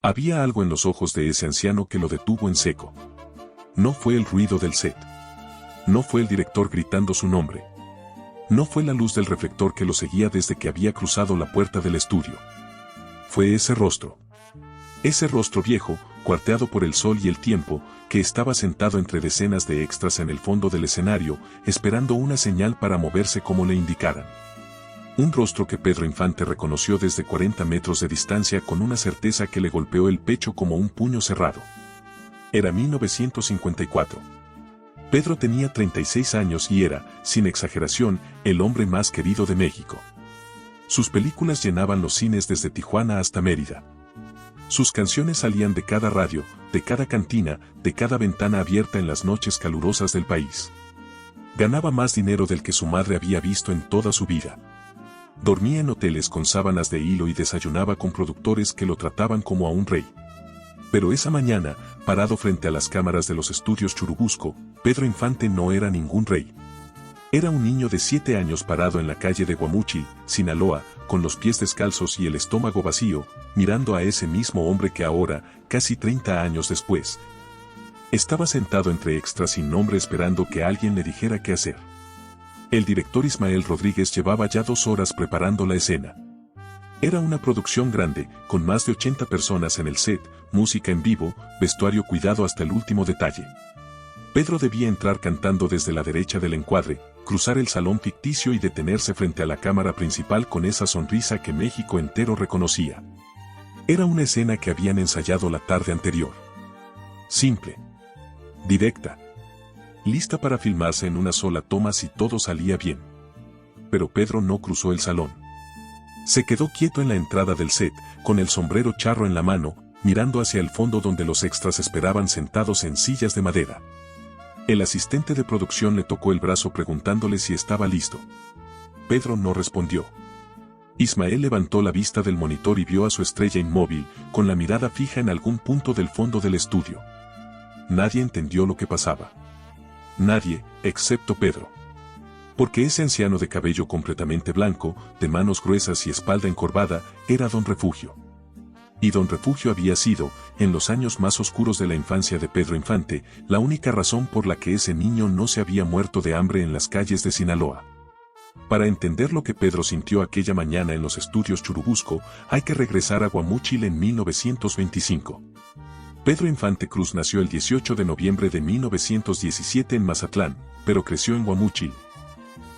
Había algo en los ojos de ese anciano que lo detuvo en seco. No fue el ruido del set. No fue el director gritando su nombre. No fue la luz del reflector que lo seguía desde que había cruzado la puerta del estudio. Fue ese rostro. Ese rostro viejo, cuarteado por el sol y el tiempo, que estaba sentado entre decenas de extras en el fondo del escenario, esperando una señal para moverse como le indicaran. Un rostro que Pedro Infante reconoció desde 40 metros de distancia con una certeza que le golpeó el pecho como un puño cerrado. Era 1954. Pedro tenía 36 años y era, sin exageración, el hombre más querido de México. Sus películas llenaban los cines desde Tijuana hasta Mérida. Sus canciones salían de cada radio, de cada cantina, de cada ventana abierta en las noches calurosas del país. Ganaba más dinero del que su madre había visto en toda su vida. Dormía en hoteles con sábanas de hilo y desayunaba con productores que lo trataban como a un rey. Pero esa mañana, parado frente a las cámaras de los estudios Churubusco, Pedro Infante no era ningún rey. Era un niño de 7 años parado en la calle de Guamúchil, Sinaloa, con los pies descalzos y el estómago vacío, mirando a ese mismo hombre que ahora, casi 30 años después, estaba sentado entre extras sin nombre esperando que alguien le dijera qué hacer. El director Ismael Rodríguez llevaba ya 2 horas preparando la escena. Era una producción grande, con más de 80 personas en el set, música en vivo, vestuario cuidado hasta el último detalle. Pedro debía entrar cantando desde la derecha del encuadre, cruzar el salón ficticio y detenerse frente a la cámara principal con esa sonrisa que México entero reconocía. Era una escena que habían ensayado la tarde anterior. Simple. Directa. Lista para filmarse en una sola toma si todo salía bien. Pero Pedro no cruzó el salón. Se quedó quieto en la entrada del set, con el sombrero charro en la mano, mirando hacia el fondo donde los extras esperaban sentados en sillas de madera. El asistente de producción le tocó el brazo preguntándole si estaba listo. Pedro no respondió. Ismael levantó la vista del monitor y vio a su estrella inmóvil, con la mirada fija en algún punto del fondo del estudio. Nadie entendió lo que pasaba. Nadie, excepto Pedro. Porque ese anciano de cabello completamente blanco, de manos gruesas y espalda encorvada, era Don Refugio. Y Don Refugio había sido, en los años más oscuros de la infancia de Pedro Infante, la única razón por la que ese niño no se había muerto de hambre en las calles de Sinaloa. Para entender lo que Pedro sintió aquella mañana en los estudios Churubusco, hay que regresar a Guamúchil en 1925. Pedro Infante Cruz nació el 18 de noviembre de 1917 en Mazatlán, pero creció en Guamúchil,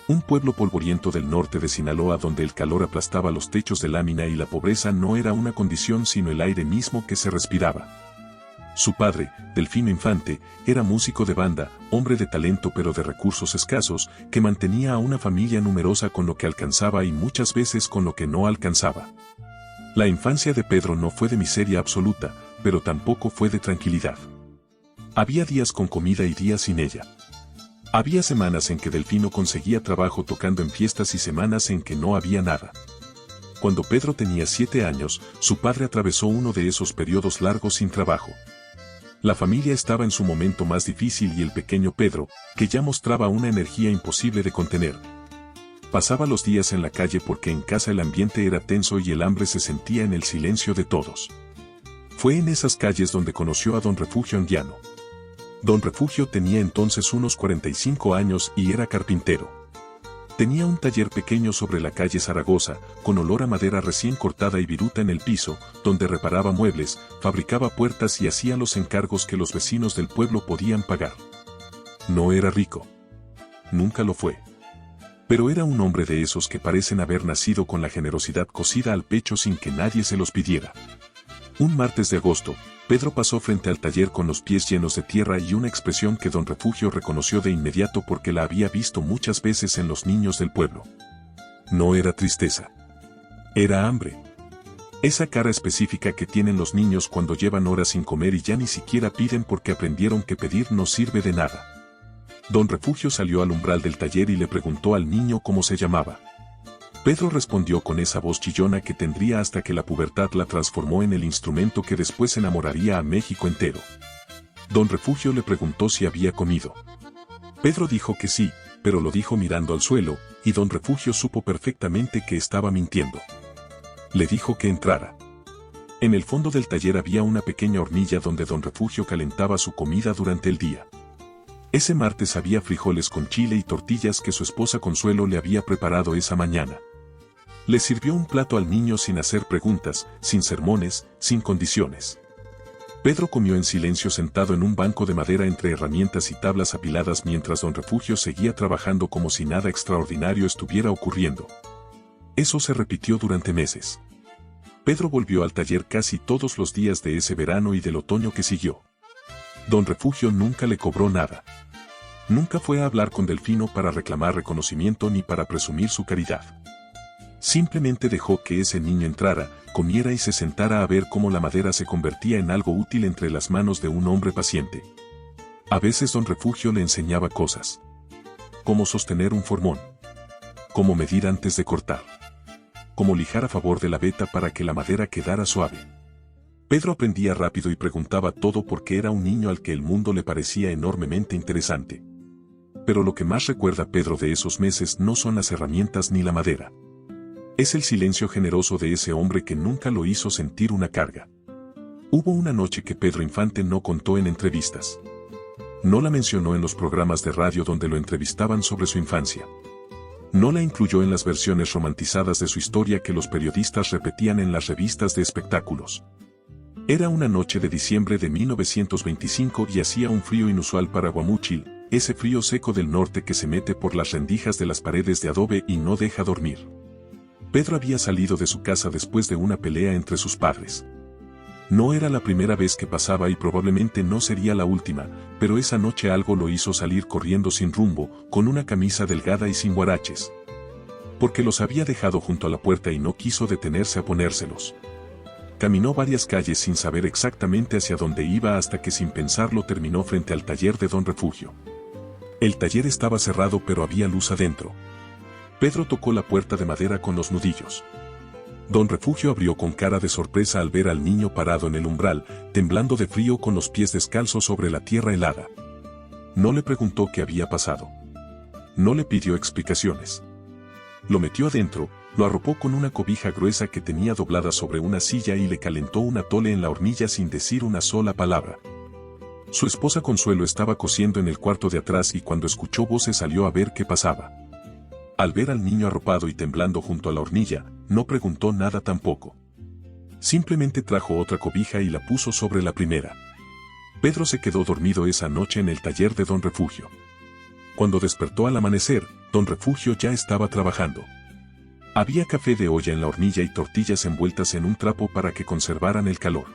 un pueblo polvoriento del norte de Sinaloa donde el calor aplastaba los techos de lámina y la pobreza no era una condición sino el aire mismo que se respiraba. Su padre, Delfino Infante, era músico de banda, hombre de talento pero de recursos escasos, que mantenía a una familia numerosa con lo que alcanzaba y muchas veces con lo que no alcanzaba. La infancia de Pedro no fue de miseria absoluta, pero tampoco fue de tranquilidad. Había días con comida y días sin ella. Había semanas en que Delfino conseguía trabajo tocando en fiestas y semanas en que no había nada. Cuando Pedro tenía 7 años, su padre atravesó uno de esos periodos largos sin trabajo. La familia estaba en su momento más difícil y el pequeño Pedro, que ya mostraba una energía imposible de contener, pasaba los días en la calle porque en casa el ambiente era tenso y el hambre se sentía en el silencio de todos. Fue en esas calles donde conoció a Don Refugio Anguiano. Don Refugio tenía entonces unos 45 años y era carpintero. Tenía un taller pequeño sobre la calle Zaragoza, con olor a madera recién cortada y viruta en el piso, donde reparaba muebles, fabricaba puertas y hacía los encargos que los vecinos del pueblo podían pagar. No era rico. Nunca lo fue. Pero era un hombre de esos que parecen haber nacido con la generosidad cosida al pecho sin que nadie se los pidiera. Un martes de agosto, Pedro pasó frente al taller con los pies llenos de tierra y una expresión que Don Refugio reconoció de inmediato porque la había visto muchas veces en los niños del pueblo. No era tristeza. Era hambre. Esa cara específica que tienen los niños cuando llevan horas sin comer y ya ni siquiera piden porque aprendieron que pedir no sirve de nada. Don Refugio salió al umbral del taller y le preguntó al niño cómo se llamaba. Pedro respondió con esa voz chillona que tendría hasta que la pubertad la transformó en el instrumento que después enamoraría a México entero. Don Refugio le preguntó si había comido. Pedro dijo que sí, pero lo dijo mirando al suelo, y Don Refugio supo perfectamente que estaba mintiendo. Le dijo que entrara. En el fondo del taller había una pequeña hornilla donde don Refugio calentaba su comida durante el día. Ese martes había frijoles con chile y tortillas que su esposa Consuelo le había preparado esa mañana. Le sirvió un plato al niño sin hacer preguntas, sin sermones, sin condiciones. Pedro comió en silencio sentado en un banco de madera entre herramientas y tablas apiladas mientras don Refugio seguía trabajando como si nada extraordinario estuviera ocurriendo. Eso se repitió durante meses. Pedro volvió al taller casi todos los días de ese verano y del otoño que siguió. Don Refugio nunca le cobró nada. Nunca fue a hablar con Delfino para reclamar reconocimiento ni para presumir su caridad. Simplemente dejó que ese niño entrara, comiera y se sentara a ver cómo la madera se convertía en algo útil entre las manos de un hombre paciente. A veces don Refugio le enseñaba cosas. Cómo sostener un formón. Cómo medir antes de cortar. Cómo lijar a favor de la veta para que la madera quedara suave. Pedro aprendía rápido y preguntaba todo porque era un niño al que el mundo le parecía enormemente interesante. Pero lo que más recuerda Pedro de esos meses no son las herramientas ni la madera. Es el silencio generoso de ese hombre que nunca lo hizo sentir una carga. Hubo una noche que Pedro Infante no contó en entrevistas. No la mencionó en los programas de radio donde lo entrevistaban sobre su infancia. No la incluyó en las versiones romantizadas de su historia que los periodistas repetían en las revistas de espectáculos. Era una noche de diciembre de 1925 y hacía un frío inusual para Guamúchil, ese frío seco del norte que se mete por las rendijas de las paredes de adobe y no deja dormir. Pedro había salido de su casa después de una pelea entre sus padres. No era la primera vez que pasaba y probablemente no sería la última, pero esa noche algo lo hizo salir corriendo sin rumbo, con una camisa delgada y sin huaraches. Porque los había dejado junto a la puerta y no quiso detenerse a ponérselos. Caminó varias calles sin saber exactamente hacia dónde iba hasta que sin pensarlo terminó frente al taller de don Refugio. El taller estaba cerrado pero había luz adentro. Pedro tocó la puerta de madera con los nudillos. Don Refugio abrió con cara de sorpresa al ver al niño parado en el umbral, temblando de frío con los pies descalzos sobre la tierra helada. No le preguntó qué había pasado. No le pidió explicaciones. Lo metió adentro, lo arropó con una cobija gruesa que tenía doblada sobre una silla y le calentó un atole en la hornilla sin decir una sola palabra. Su esposa Consuelo estaba cosiendo en el cuarto de atrás y cuando escuchó voces salió a ver qué pasaba. Al ver al niño arropado y temblando junto a la hornilla, no preguntó nada tampoco. Simplemente trajo otra cobija y la puso sobre la primera. Pedro se quedó dormido esa noche en el taller de don Refugio. Cuando despertó al amanecer, don Refugio ya estaba trabajando. Había café de olla en la hornilla y tortillas envueltas en un trapo para que conservaran el calor.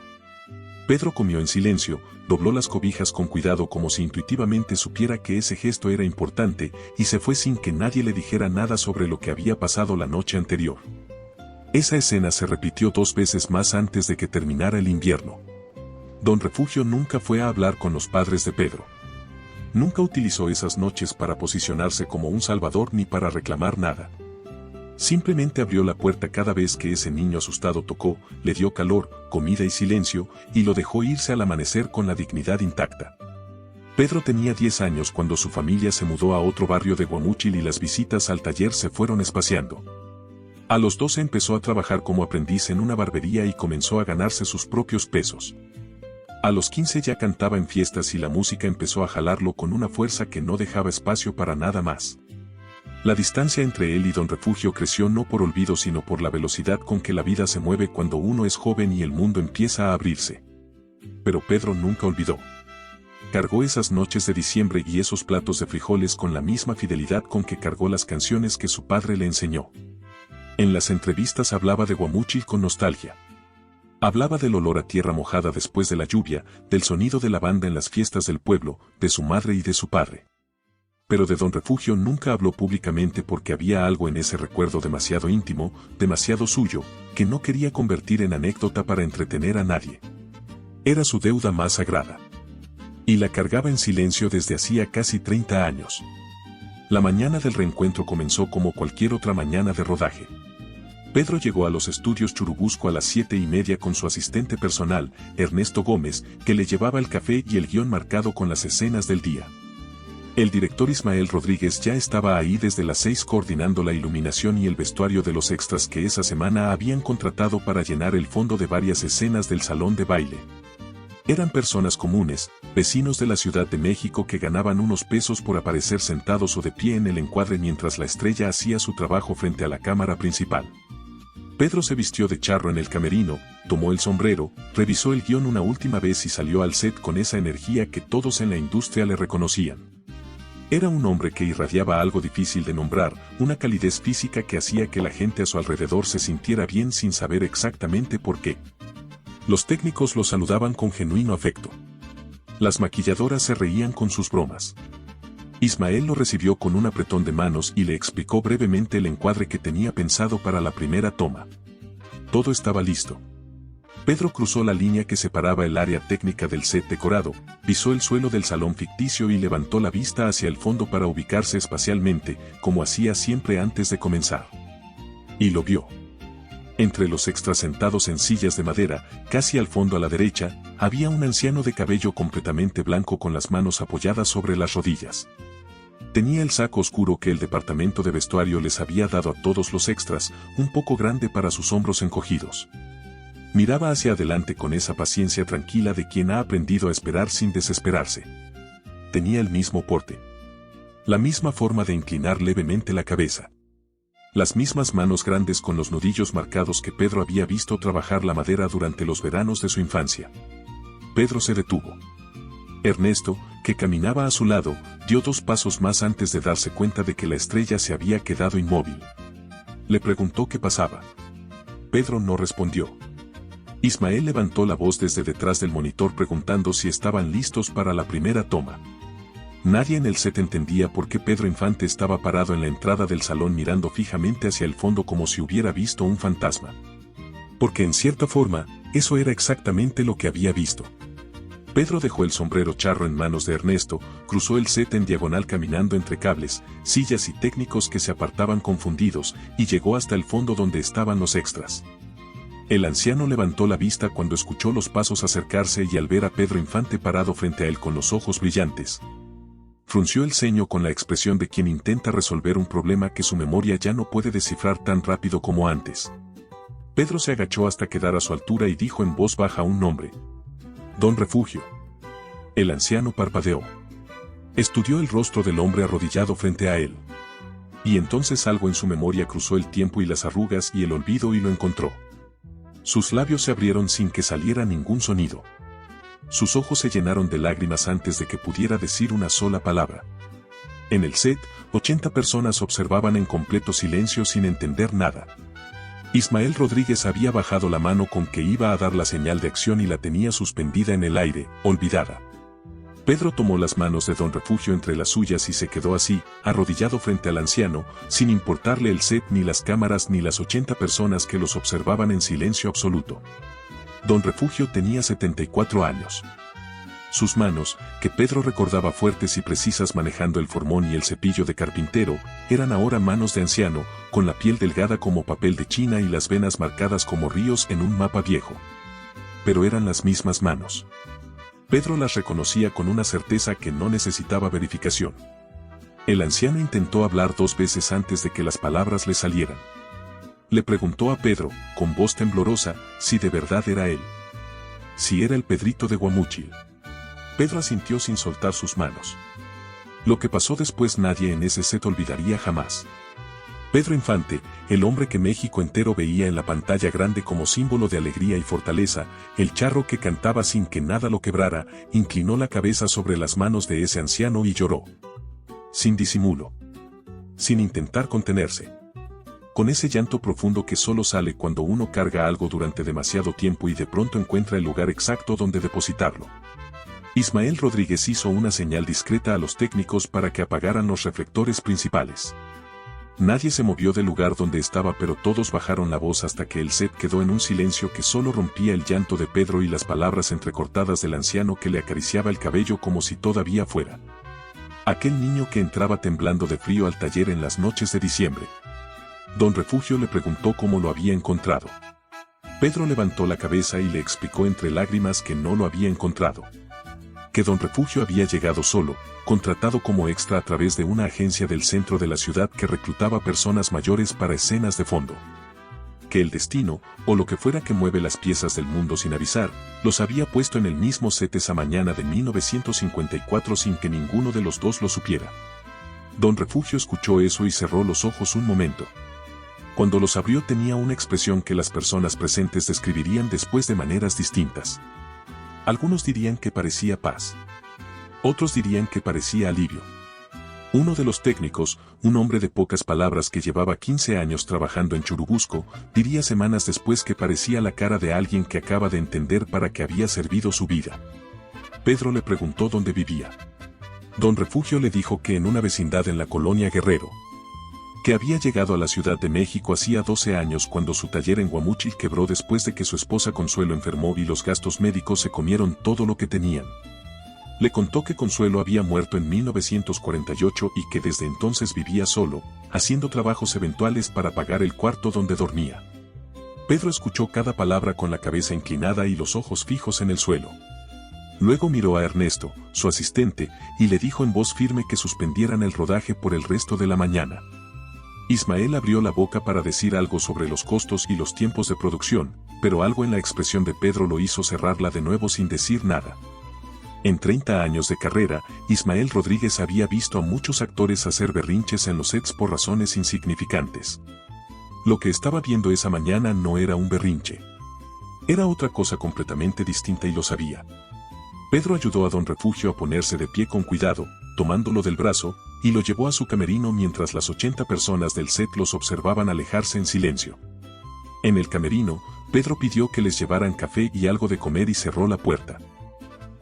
Pedro comió en silencio, dobló las cobijas con cuidado como si intuitivamente supiera que ese gesto era importante y se fue sin que nadie le dijera nada sobre lo que había pasado la noche anterior. Esa escena se repitió 2 veces más antes de que terminara el invierno. Don Refugio nunca fue a hablar con los padres de Pedro. Nunca utilizó esas noches para posicionarse como un salvador ni para reclamar nada. Simplemente abrió la puerta cada vez que ese niño asustado tocó, le dio calor, comida y silencio, y lo dejó irse al amanecer con la dignidad intacta. Pedro tenía 10 años cuando su familia se mudó a otro barrio de Guamúchil y las visitas al taller se fueron espaciando. A los 12 empezó a trabajar como aprendiz en una barbería y comenzó a ganarse sus propios pesos. A los 15 ya cantaba en fiestas y la música empezó a jalarlo con una fuerza que no dejaba espacio para nada más. La distancia entre él y don Refugio creció no por olvido sino por la velocidad con que la vida se mueve cuando uno es joven y el mundo empieza a abrirse. Pero Pedro nunca olvidó. Cargó esas noches de diciembre y esos platos de frijoles con la misma fidelidad con que cargó las canciones que su padre le enseñó. En las entrevistas hablaba de Guamúchil con nostalgia. Hablaba del olor a tierra mojada después de la lluvia, del sonido de la banda en las fiestas del pueblo, de su madre y de su padre. Pero de don Refugio nunca habló públicamente porque había algo en ese recuerdo demasiado íntimo, demasiado suyo, que no quería convertir en anécdota para entretener a nadie. Era su deuda más sagrada. Y la cargaba en silencio desde hacía casi 30 años. La mañana del reencuentro comenzó como cualquier otra mañana de rodaje. Pedro llegó a los estudios Churubusco a las 7:30 con su asistente personal, Ernesto Gómez, que le llevaba el café y el guión marcado con las escenas del día. El director Ismael Rodríguez ya estaba ahí desde las 6 coordinando la iluminación y el vestuario de los extras que esa semana habían contratado para llenar el fondo de varias escenas del salón de baile. Eran personas comunes, vecinos de la Ciudad de México que ganaban unos pesos por aparecer sentados o de pie en el encuadre mientras la estrella hacía su trabajo frente a la cámara principal. Pedro se vistió de charro en el camerino, tomó el sombrero, revisó el guión una última vez y salió al set con esa energía que todos en la industria le reconocían. Era un hombre que irradiaba algo difícil de nombrar, una calidez física que hacía que la gente a su alrededor se sintiera bien sin saber exactamente por qué. Los técnicos lo saludaban con genuino afecto. Las maquilladoras se reían con sus bromas. Ismael lo recibió con un apretón de manos y le explicó brevemente el encuadre que tenía pensado para la primera toma. Todo estaba listo. Pedro cruzó la línea que separaba el área técnica del set decorado, pisó el suelo del salón ficticio y levantó la vista hacia el fondo para ubicarse espacialmente, como hacía siempre antes de comenzar. Y lo vio. Entre los extras sentados en sillas de madera, casi al fondo a la derecha, había un anciano de cabello completamente blanco con las manos apoyadas sobre las rodillas. Tenía el saco oscuro que el departamento de vestuario les había dado a todos los extras, un poco grande para sus hombros encogidos. Miraba hacia adelante con esa paciencia tranquila de quien ha aprendido a esperar sin desesperarse. Tenía el mismo porte. La misma forma de inclinar levemente la cabeza. Las mismas manos grandes con los nudillos marcados que Pedro había visto trabajar la madera durante los veranos de su infancia. Pedro se detuvo. Ernesto, que caminaba a su lado, dio 2 pasos más antes de darse cuenta de que la estrella se había quedado inmóvil. Le preguntó qué pasaba. Pedro no respondió. Ismael levantó la voz desde detrás del monitor preguntando si estaban listos para la primera toma. Nadie en el set entendía por qué Pedro Infante estaba parado en la entrada del salón mirando fijamente hacia el fondo como si hubiera visto un fantasma. Porque en cierta forma, eso era exactamente lo que había visto. Pedro dejó el sombrero charro en manos de Ernesto, cruzó el set en diagonal caminando entre cables, sillas y técnicos que se apartaban confundidos, y llegó hasta el fondo donde estaban los extras. El anciano levantó la vista cuando escuchó los pasos acercarse y al ver a Pedro Infante parado frente a él con los ojos brillantes. Frunció el ceño con la expresión de quien intenta resolver un problema que su memoria ya no puede descifrar tan rápido como antes. Pedro se agachó hasta quedar a su altura y dijo en voz baja un nombre. Don Refugio. El anciano parpadeó. Estudió el rostro del hombre arrodillado frente a él. Y entonces algo en su memoria cruzó el tiempo y las arrugas y el olvido y lo encontró. Sus labios se abrieron sin que saliera ningún sonido. Sus ojos se llenaron de lágrimas antes de que pudiera decir una sola palabra. En el set, 80 personas observaban en completo silencio sin entender nada. Ismael Rodríguez había bajado la mano con que iba a dar la señal de acción y la tenía suspendida en el aire, olvidada. Pedro tomó las manos de Don Refugio entre las suyas y se quedó así, arrodillado frente al anciano, sin importarle el set ni las cámaras ni las 80 personas que los observaban en silencio absoluto. Don Refugio tenía 74 años. Sus manos, que Pedro recordaba fuertes y precisas manejando el formón y el cepillo de carpintero, eran ahora manos de anciano, con la piel delgada como papel de China y las venas marcadas como ríos en un mapa viejo. Pero eran las mismas manos. Pedro las reconocía con una certeza que no necesitaba verificación. El anciano intentó hablar 2 veces antes de que las palabras le salieran. Le preguntó a Pedro, con voz temblorosa, si de verdad era él. Si era el Pedrito de Guamúchil. Pedro asintió sin soltar sus manos. Lo que pasó después nadie en ese set olvidaría jamás. Pedro Infante, el hombre que México entero veía en la pantalla grande como símbolo de alegría y fortaleza, el charro que cantaba sin que nada lo quebrara, inclinó la cabeza sobre las manos de ese anciano y lloró. Sin disimulo. Sin intentar contenerse. Con ese llanto profundo que solo sale cuando uno carga algo durante demasiado tiempo y de pronto encuentra el lugar exacto donde depositarlo. Ismael Rodríguez hizo una señal discreta a los técnicos para que apagaran los reflectores principales. Nadie se movió del lugar donde estaba, pero todos bajaron la voz hasta que el set quedó en un silencio que solo rompía el llanto de Pedro y las palabras entrecortadas del anciano que le acariciaba el cabello como si todavía fuera aquel niño que entraba temblando de frío al taller en las noches de diciembre. Don Refugio le preguntó cómo lo había encontrado. Pedro levantó la cabeza y le explicó entre lágrimas que no lo había encontrado. que Don Refugio había llegado solo, contratado como extra a través de una agencia del centro de la ciudad que reclutaba personas mayores para escenas de fondo. Que el destino, o lo que fuera que mueve las piezas del mundo sin avisar, los había puesto en el mismo set esa mañana de 1954 sin que ninguno de los dos lo supiera. Don Refugio escuchó eso y cerró los ojos un momento. Cuando los abrió tenía una expresión que las personas presentes describirían después de maneras distintas. Algunos dirían que parecía paz. Otros dirían que parecía alivio. Uno de los técnicos, un hombre de pocas palabras que llevaba 15 años trabajando en Churubusco, diría semanas después que parecía la cara de alguien que acaba de entender para qué había servido su vida. Pedro le preguntó dónde vivía. Don Refugio le dijo que en una vecindad en la colonia Guerrero. Que había llegado a la Ciudad de México hacía 12 años cuando su taller en Guamúchil quebró después de que su esposa Consuelo enfermó y los gastos médicos se comieron todo lo que tenían. Le contó que Consuelo había muerto en 1948 y que desde entonces vivía solo, haciendo trabajos eventuales para pagar el cuarto donde dormía. Pedro escuchó cada palabra con la cabeza inclinada y los ojos fijos en el suelo. Luego miró a Ernesto, su asistente, y le dijo en voz firme que suspendieran el rodaje por el resto de la mañana. Ismael abrió la boca para decir algo sobre los costos y los tiempos de producción, pero algo en la expresión de Pedro lo hizo cerrarla de nuevo sin decir nada. En 30 años de carrera, Ismael Rodríguez había visto a muchos actores hacer berrinches en los sets por razones insignificantes. Lo que estaba viendo esa mañana no era un berrinche. Era otra cosa completamente distinta y lo sabía. Pedro ayudó a Don Refugio a ponerse de pie con cuidado, tomándolo del brazo, y lo llevó a su camerino mientras las 80 personas del set los observaban alejarse en silencio. En el camerino, Pedro pidió que les llevaran café y algo de comer y cerró la puerta.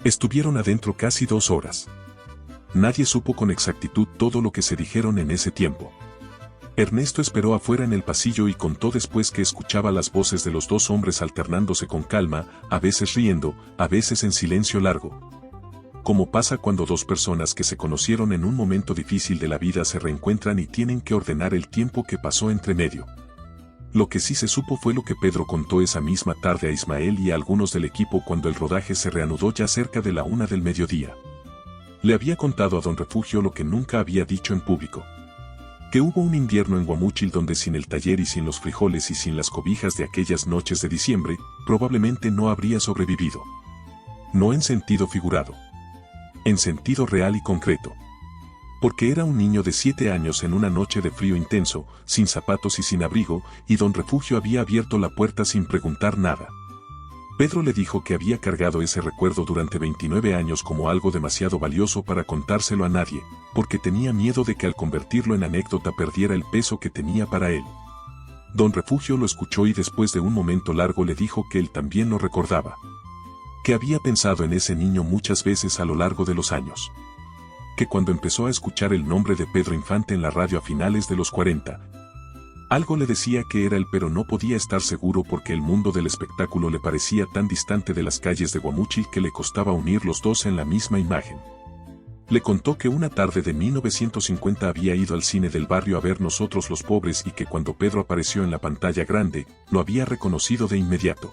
Estuvieron adentro casi 2 horas. Nadie supo con exactitud todo lo que se dijeron en ese tiempo. Ernesto esperó afuera en el pasillo y contó después que escuchaba las voces de los 2 hombres alternándose con calma, a veces riendo, a veces en silencio largo. Como pasa cuando 2 personas que se conocieron en un momento difícil de la vida se reencuentran y tienen que ordenar el tiempo que pasó entre medio. Lo que sí se supo fue lo que Pedro contó esa misma tarde a Ismael y a algunos del equipo cuando el rodaje se reanudó ya cerca de la 1 del mediodía. Le había contado a Don Refugio lo que nunca había dicho en público. Que hubo un invierno en Guamúchil donde sin el taller y sin los frijoles y sin las cobijas de aquellas noches de diciembre, probablemente no habría sobrevivido. No en sentido figurado. En sentido real y concreto. Porque era un niño de 7 años en una noche de frío intenso, sin zapatos y sin abrigo, y Don Refugio había abierto la puerta sin preguntar nada. Pedro le dijo que había cargado ese recuerdo durante 29 años como algo demasiado valioso para contárselo a nadie, porque tenía miedo de que al convertirlo en anécdota perdiera el peso que tenía para él. Don Refugio lo escuchó y después de un momento largo le dijo que él también lo recordaba. Que había pensado en ese niño muchas veces a lo largo de los años. Que cuando empezó a escuchar el nombre de Pedro Infante en la radio a finales de los 40, algo le decía que era él, pero no podía estar seguro porque el mundo del espectáculo le parecía tan distante de las calles de Guamúchil que le costaba unir los dos en la misma imagen. Le contó que una tarde de 1950 había ido al cine del barrio a ver Nosotros los Pobres y que cuando Pedro apareció en la pantalla grande, lo había reconocido de inmediato.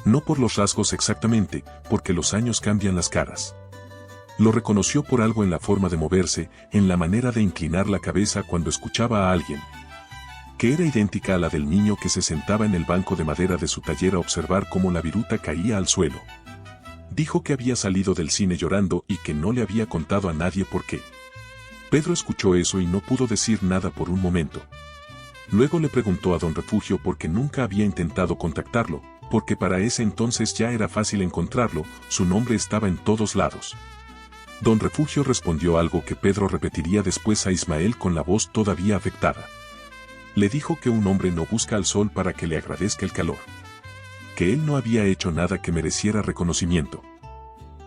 No por los rasgos exactamente, porque los años cambian las caras. Lo reconoció por algo en la forma de moverse, en la manera de inclinar la cabeza cuando escuchaba a alguien. Que era idéntica a la del niño que se sentaba en el banco de madera de su taller a observar cómo la viruta caía al suelo. Dijo que había salido del cine llorando y que no le había contado a nadie por qué. Pedro escuchó eso y no pudo decir nada por un momento. Luego le preguntó a Don Refugio por qué nunca había intentado contactarlo, porque para ese entonces ya era fácil encontrarlo, su nombre estaba en todos lados. Don Refugio respondió algo que Pedro repetiría después a Ismael con la voz todavía afectada. Le dijo que un hombre no busca al sol para que le agradezca el calor. Que él no había hecho nada que mereciera reconocimiento.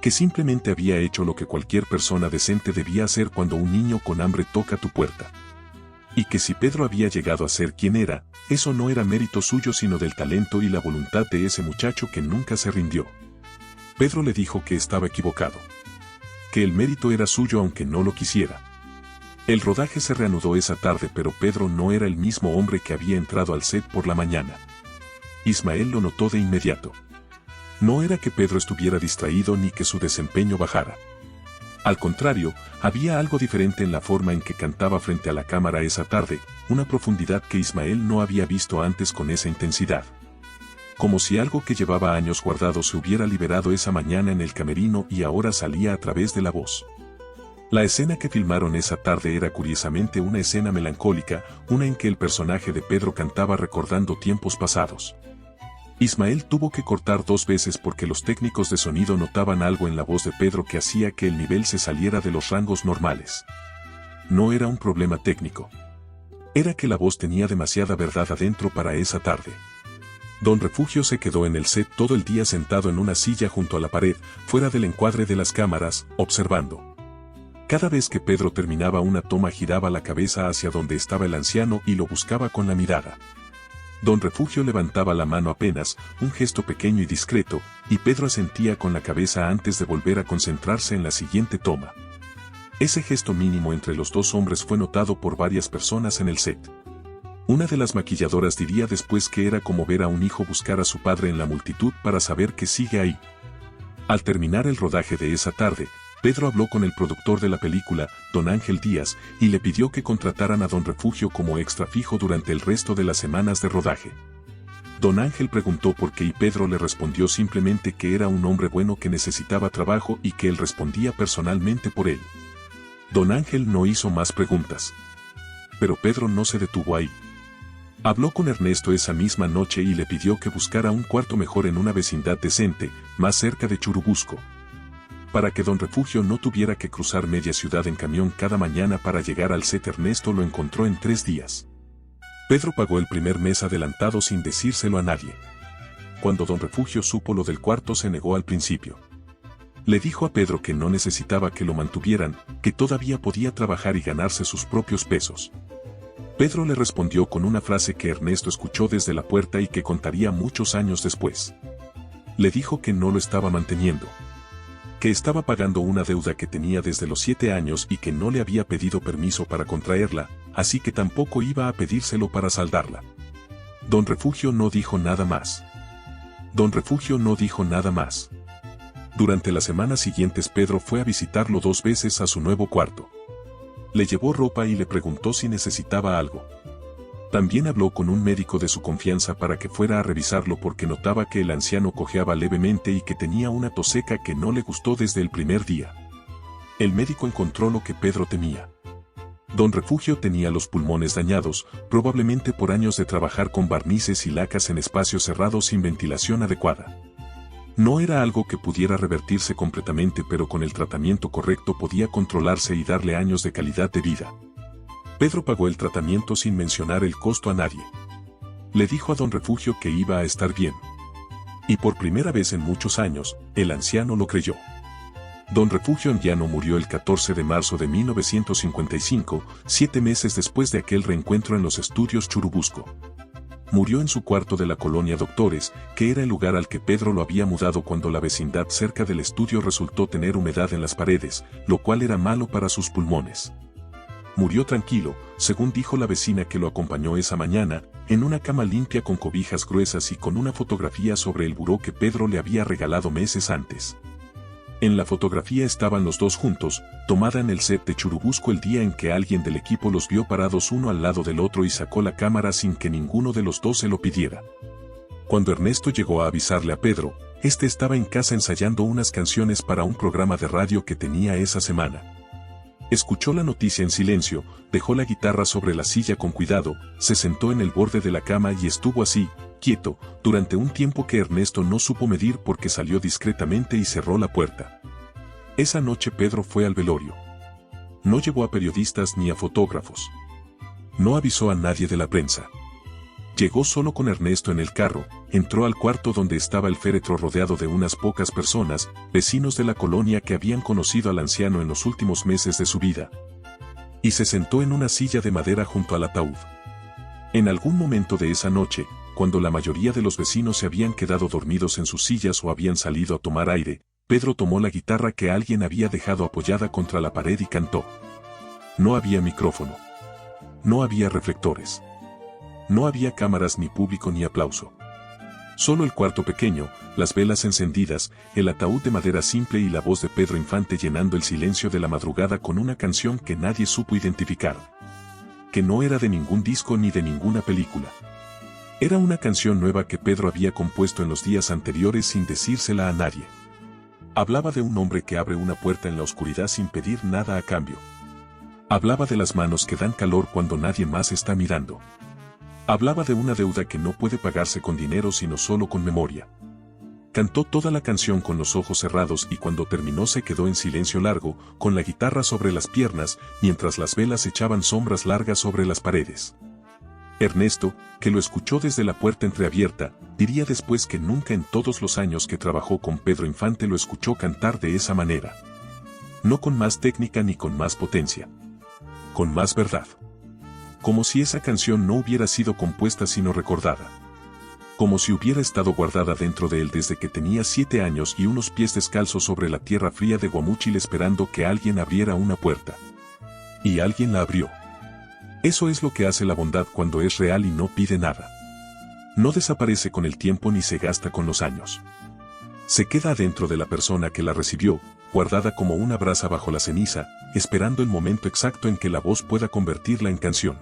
Que simplemente había hecho lo que cualquier persona decente debía hacer cuando un niño con hambre toca tu puerta. Y que si Pedro había llegado a ser quien era, eso no era mérito suyo sino del talento y la voluntad de ese muchacho que nunca se rindió. Pedro le dijo que estaba equivocado. Que el mérito era suyo aunque no lo quisiera. El rodaje se reanudó esa tarde, pero Pedro no era el mismo hombre que había entrado al set por la mañana. Ismael lo notó de inmediato. No era que Pedro estuviera distraído ni que su desempeño bajara. Al contrario, había algo diferente en la forma en que cantaba frente a la cámara esa tarde, una profundidad que Ismael no había visto antes con esa intensidad. Como si algo que llevaba años guardado se hubiera liberado esa mañana en el camerino y ahora salía a través de la voz. La escena que filmaron esa tarde era curiosamente una escena melancólica, una en que el personaje de Pedro cantaba recordando tiempos pasados. Ismael tuvo que cortar 2 veces porque los técnicos de sonido notaban algo en la voz de Pedro que hacía que el nivel se saliera de los rangos normales. No era un problema técnico. Era que la voz tenía demasiada verdad adentro para esa tarde. Don Refugio se quedó en el set todo el día sentado en una silla junto a la pared, fuera del encuadre de las cámaras, observando. Cada vez que Pedro terminaba una toma giraba la cabeza hacia donde estaba el anciano y lo buscaba con la mirada. Don Refugio levantaba la mano apenas, un gesto pequeño y discreto, y Pedro asentía con la cabeza antes de volver a concentrarse en la siguiente toma. Ese gesto mínimo entre los dos hombres fue notado por varias personas en el set. Una de las maquilladoras diría después que era como ver a un hijo buscar a su padre en la multitud para saber que sigue ahí. Al terminar el rodaje de esa tarde, Pedro habló con el productor de la película, don Ángel Díaz, y le pidió que contrataran a don Refugio como extra fijo durante el resto de las semanas de rodaje. Don Ángel preguntó por qué y Pedro le respondió simplemente que era un hombre bueno que necesitaba trabajo y que él respondía personalmente por él. Don Ángel no hizo más preguntas. Pero Pedro no se detuvo ahí. Habló con Ernesto esa misma noche y le pidió que buscara un cuarto mejor en una vecindad decente, más cerca de Churubusco. Para que don Refugio no tuviera que cruzar media ciudad en camión cada mañana para llegar al set. Ernesto lo encontró en 3 días. Pedro pagó el primer mes adelantado sin decírselo a nadie. Cuando don Refugio supo lo del cuarto se negó al principio. Le dijo a Pedro que no necesitaba que lo mantuvieran, que todavía podía trabajar y ganarse sus propios pesos. Pedro le respondió con una frase que Ernesto escuchó desde la puerta y que contaría muchos años después. Le dijo que no lo estaba manteniendo. Que estaba pagando una deuda que tenía desde los 7 años y que no le había pedido permiso para contraerla, así que tampoco iba a pedírselo para saldarla. Don Refugio no dijo nada más. Don Refugio no dijo nada más. Durante las semanas siguientes Pedro fue a visitarlo 2 veces a su nuevo cuarto. Le llevó ropa y le preguntó si necesitaba algo. También habló con un médico de su confianza para que fuera a revisarlo porque notaba que el anciano cojeaba levemente y que tenía una tos seca que no le gustó desde el primer día. El médico encontró lo que Pedro temía. Don Refugio tenía los pulmones dañados, probablemente por años de trabajar con barnices y lacas en espacios cerrados sin ventilación adecuada. No era algo que pudiera revertirse completamente, pero con el tratamiento correcto podía controlarse y darle años de calidad de vida. Pedro pagó el tratamiento sin mencionar el costo a nadie. Le dijo a don Refugio que iba a estar bien. Y por primera vez en muchos años, el anciano lo creyó. Don Refugio Anguiano murió el 14 de marzo de 1955, 7 meses después de aquel reencuentro en los estudios Churubusco. Murió en su cuarto de la colonia Doctores, que era el lugar al que Pedro lo había mudado cuando la vecindad cerca del estudio resultó tener humedad en las paredes, lo cual era malo para sus pulmones. Murió tranquilo, según dijo la vecina que lo acompañó esa mañana, en una cama limpia con cobijas gruesas y con una fotografía sobre el buró que Pedro le había regalado meses antes. En la fotografía estaban los dos juntos, tomada en el set de Churubusco el día en que alguien del equipo los vio parados uno al lado del otro y sacó la cámara sin que ninguno de los dos se lo pidiera. Cuando Ernesto llegó a avisarle a Pedro, este estaba en casa ensayando unas canciones para un programa de radio que tenía esa semana. Escuchó la noticia en silencio, dejó la guitarra sobre la silla con cuidado, se sentó en el borde de la cama y estuvo así, quieto, durante un tiempo que Ernesto no supo medir porque salió discretamente y cerró la puerta. Esa noche Pedro fue al velorio. No llevó a periodistas ni a fotógrafos. No avisó a nadie de la prensa. Llegó solo con Ernesto en el carro, entró al cuarto donde estaba el féretro rodeado de unas pocas personas, vecinos de la colonia que habían conocido al anciano en los últimos meses de su vida. Y se sentó en una silla de madera junto al ataúd. En algún momento de esa noche, cuando la mayoría de los vecinos se habían quedado dormidos en sus sillas o habían salido a tomar aire, Pedro tomó la guitarra que alguien había dejado apoyada contra la pared y cantó. No había micrófono. No había reflectores. No había cámaras ni público ni aplauso. Solo el cuarto pequeño, las velas encendidas, el ataúd de madera simple y la voz de Pedro Infante llenando el silencio de la madrugada con una canción que nadie supo identificar. Que no era de ningún disco ni de ninguna película. Era una canción nueva que Pedro había compuesto en los días anteriores sin decírsela a nadie. Hablaba de un hombre que abre una puerta en la oscuridad sin pedir nada a cambio. Hablaba de las manos que dan calor cuando nadie más está mirando. Hablaba de una deuda que no puede pagarse con dinero sino solo con memoria. Cantó toda la canción con los ojos cerrados y cuando terminó se quedó en silencio largo, con la guitarra sobre las piernas, mientras las velas echaban sombras largas sobre las paredes. Ernesto, que lo escuchó desde la puerta entreabierta, diría después que nunca en todos los años que trabajó con Pedro Infante lo escuchó cantar de esa manera. No con más técnica ni con más potencia. Con más verdad. Como si esa canción no hubiera sido compuesta sino recordada. Como si hubiera estado guardada dentro de él desde que tenía 7 años y unos pies descalzos sobre la tierra fría de Guamúchil esperando que alguien abriera una puerta. Y alguien la abrió. Eso es lo que hace la bondad cuando es real y no pide nada. No desaparece con el tiempo ni se gasta con los años. Se queda adentro de la persona que la recibió, guardada como una brasa bajo la ceniza, esperando el momento exacto en que la voz pueda convertirla en canción.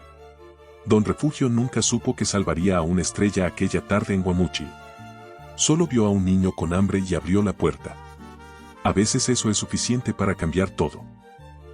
Don Refugio nunca supo que salvaría a una estrella aquella tarde en Guamúchil. Solo vio a un niño con hambre y abrió la puerta. A veces eso es suficiente para cambiar todo.